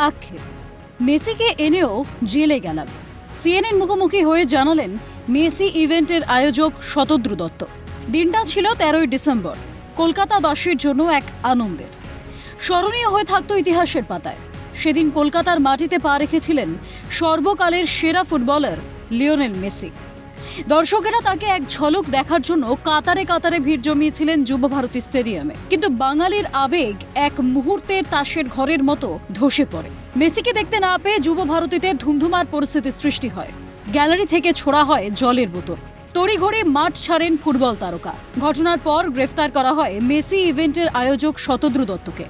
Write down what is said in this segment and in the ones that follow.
আক্ষেপ, মেসিকে এনেও জেলে গেলাম। সিএনএন মুখোমুখি হয়ে জানালেন মেসি ইভেন্টের আয়োজক শতদ্রু দত্ত। দিনটা ছিল 13ই ডিসেম্বর, কলকাতাবাসীর জন্য এক আনন্দের। স্মরণীয় হয়ে থাকত ইতিহাসের পাতায়। সেদিন কলকাতার মাটিতে পা রেখেছিলেন সর্বকালের সেরা ফুটবলার লিওনেল মেসি। দর্শকেরা তাকে এক ঝলক দেখার জন্য কাতারে কাতারে ভিড় জমিয়েছিলেন যুবভারতী স্টেডিয়ামে। কিন্তু বাঙালির আবেগ এক মুহূর্তের তাসের ঘরের মতো ধসে পড়ে। মেসিকে দেখতে না পেয়ে যুবভারতীতে ধুমধুমার পরিস্থিতির সৃষ্টি হয়। গ্যালারি থেকে ছোড়া হয় জলের বোতল। তড়িঘড়ি মাঠ ছাড়েন ফুটবল তারকা। ঘটনার পর গ্রেফতার করা হয় মেসি ইভেন্টের আয়োজক শতদ্রু দত্তকে।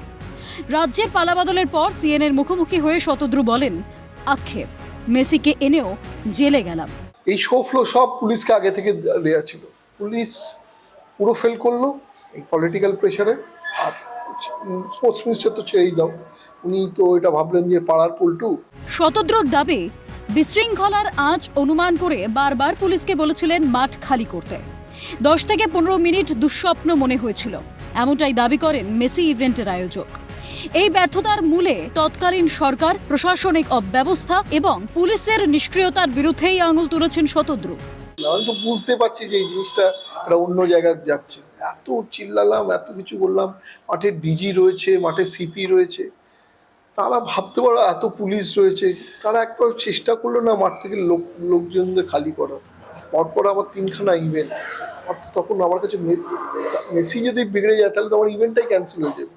রাজ্যের পালাবদলের পর সিএনএর মুখোমুখি হয়ে শতদ্রু বলেন, আক্ষেপ, মেসিকে এনেও জেলে গেলাম। এই শো ফ্লো সব পুলিশকে আগে থেকে দেওয়া ছিল, পুলিশ পুরো ফেল করলো এই পলিটিক্যাল প্রেশারে। আর স্পোর্টস মিনিস্টার তো ছেড়েই দাও, উনি তো এটা ভাবলেন যে পাড়ার পল্টু। শতদ্রুর দাবি, বিশৃঙ্খলার আঁচ অনুমান করে বারবার পুলিশকে বলেছিলেন মাঠ খালি করতে। 10 থেকে 15 মিনিট দুঃস্বপ্ন মনে হয়েছিল, এমনটাই দাবি করেন মেসি ইভেন্টের আয়োজক। এই ব্যর্থতার মূলে তৎকালীন সরকার, প্রশাসনিক অব্যবস্থা এবং পুলিশের নিষ্ক্রিয়তার বিরুদ্ধেই আঙুল তুলেছেন শতদ্রু। আমি তো বুঝতে পারছি যে এই জিনিসটা একটা অন্য জায়গায় যাচ্ছে। এত চিল্লালাম, এত কিছু বললাম, মাঠে ডিজি রয়েছে, মাঠে সিপি রয়েছে, তারা ভাবতে পারো এত পুলিশ রয়েছে, তারা একবার চেষ্টা করলো না মাঠ থেকে লোকজনদের খালি করার। পরপর আবার 3খানা ইভেন্ট, তখন আমার কাছে মেসি যদি বিগড়ে যায় তাহলে তো আমার ইভেন্টটাই ক্যান্সেল হয়ে যাবে।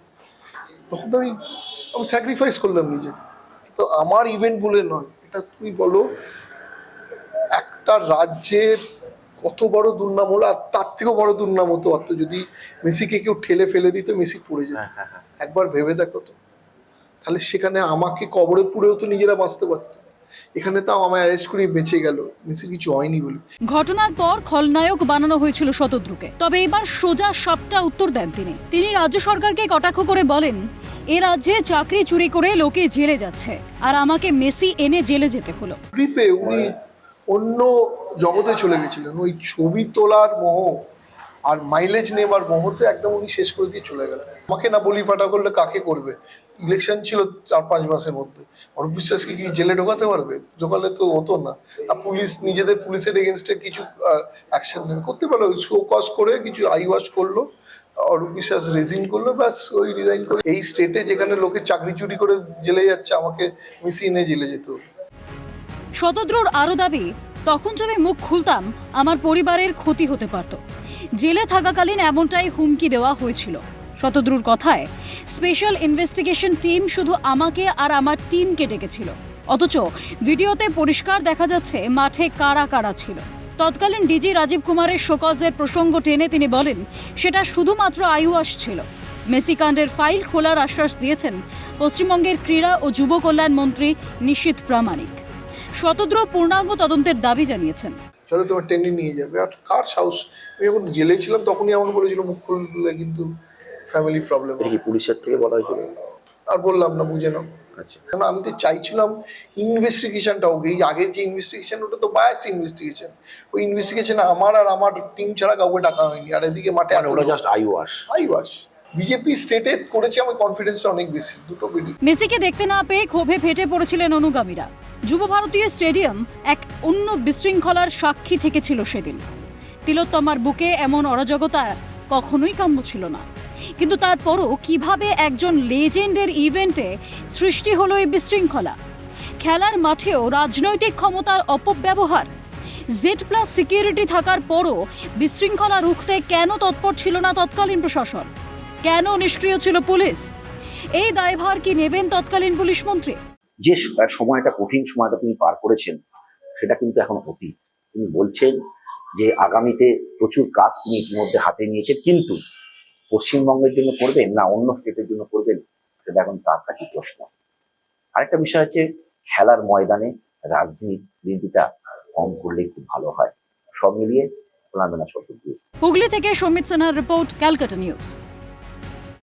তখন তো আমি স্যাক্রিফাইস করলাম নিজেকে। তো আমার ইভেন্ট বলে নয়, এটা তুমি বলো একটা রাজ্যের কত বড় দুর্নাম হলো, আর তার থেকেও বড় দুর্নাম হতো যদি মেসিকে কেউ ঠেলে ফেলে দিত, মেসি পড়ে যেত। একবার ভেবে দেখো তো, তাহলে সেখানে আমাকে কবরে পুড়েও তো নিজেরা বাঁচতে পারতো, এখানে তাও আমায় অ্যারেস্ট করে বেঁচে গেল, মেসি কিছু হয়নি বলে। ঘটনার পর খলনায়ক বানানো হয়েছিল শতদ্রুকে। তবে এবার সোজা সাপটা উত্তর দেন তিনি রাজ্য সরকারকে কটাক্ষ করে বলেন, এ রাজ্যে চাকরি চুরি করে লোকে জেলে যাচ্ছে, আর আমাকে মেসি এনে জেলে যেতে হলো। উনি অন্য জগতে চলে গেছিলেন, ওই ছবি তোলার মোহ আর মাইলেজ নেবার মোহতে একদম উনি শেষ করে দিয়ে চলে গেলেন। আমাকে না বলি পাঠা করলে কাকে করবে? ইলেকশন ছিল 4-5 মাসের মধ্যে, অরূপ বিশ্বাসকে কি জেলে ঢোকাতে পারবে? ঢোকালে তো হতো না। আর পুলিশ নিজেদের পুলিশের এগেনস্টে কিছু অ্যাকশন করতে পারলো, শো কজ করে কিছু আইওয়াশ করলো, অরূপ বিশ্বাস রিজাইন করলো, ব্যাস ওই রিজাইন করে। এই স্টেটে যেখানে লোকে চাকরি চুরি করে জেলে যাচ্ছে, আমাকে মেসি এনে জেলে যেত। শতদ্রুর আরও দাবি, তখন যদি মুখ খুলতাম আমার পরিবারের ক্ষতি হতে পারত। জেলে থাকাকালীন এমনটাই হুমকি দেওয়া হয়েছিল। শতদ্রুর কথায়, স্পেশাল ইনভেস্টিগেশন টিম শুধু আমাকে আর আমার টিমকে ডেকেছিল, অথচ ভিডিওতে পরিষ্কার দেখা যাচ্ছে মাঠে কারা কারা ছিল। তৎকালীন ডিজি রাজীব কুমারের শোকজের প্রসঙ্গ টেনে তিনি বলেন, সেটা শুধুমাত্র আইওয়াশ ছিল। মেসি কাণ্ডের ফাইল খোলার আশ্বাস দিয়েছেন পশ্চিমবঙ্গের ক্রীড়া ও যুব কল্যাণ মন্ত্রী নিশীথ প্রামাণিক। শতদ্রু পূর্ণাঙ্গ তদন্তের দাবি জানিয়েছেন। চলো তোমার টেনে নিয়ে যাবে, আর কার সাহস? আমি যখন জেলে ছিলাম তখনই আমাকে বলেছিল মুখ খুললে কিন্তু ফ্যামিলি প্রবলেম। পুলিশের থেকে বলা হয়েছিল? আর বললাম না, বুঝে নাও। আচ্ছা, কারণ আমি তো চাইছিলাম ইনভেস্টিগেশনটা হোক। এই আগের যে ইনভেস্টিগেশন, ওটা তো বায়াসড ইনভেস্টিগেশন। ওই ইনভেস্টিগেশনে আমার আর আমার টিম ছাড়া কাউকে ডাকা হয়নি। আর এদিকে মাঠে ওটা জাস্ট আইওয়াশ। বিজেপি স্টেটে করেছে, আমার কনফিডেন্সটা অনেক বেশি। দুটো বিডি। মেসিকে দেখতে না পেয়ে ক্ষোভে ফেটে পড়েছিলেন অনুগামীরা। যুবভারতীয় স্টেডিয়াম এক অন্য বিশৃঙ্খলার সাক্ষী থেকেছিল সেদিন। তিলোত্তমার বুকে এমন অরাজকতা কখনোই কাম্য ছিল না। কিন্তু তারপরও কিভাবে একজন লেজেন্ডের ইভেন্টে সৃষ্টি হলো এই বিশৃঙ্খলা? খেলার মাঠেও রাজনৈতিক ক্ষমতার অপব্যবহার। Z+ সিকিউরিটি থাকার পরও বিশৃঙ্খলা রুখতে কেন তৎপর ছিল না তৎকালীন প্রশাসন? কেন নিষ্ক্রিয় ছিল পুলিশ? এই দায়ভার কি নেবেন তৎকালীন পুলিশ মন্ত্রী? যে সময়টা, কঠিন সময়টা তিনি পার করেছেন, সেটা কিন্তু এখন অতীত। তিনি বলছেন যে আগামীতে প্রচুর কাজ তিনি ইতিমধ্যে হাতে নিয়েছেন, কিন্তু পশ্চিমবঙ্গের জন্য করবেন না অন্য স্টেটের জন্য করবেন, সেটা এখন তার কাছে প্রশ্ন। আরেকটা বিষয় হচ্ছে, খেলার ময়দানে রাজনীতিটা কম করলেই খুব ভালো হয়। সব মিলিয়ে খোলামেলা শতদ্রু। হুগলি থেকে সমিত সিনহার রিপোর্ট, ক্যালকাটা নিউজ।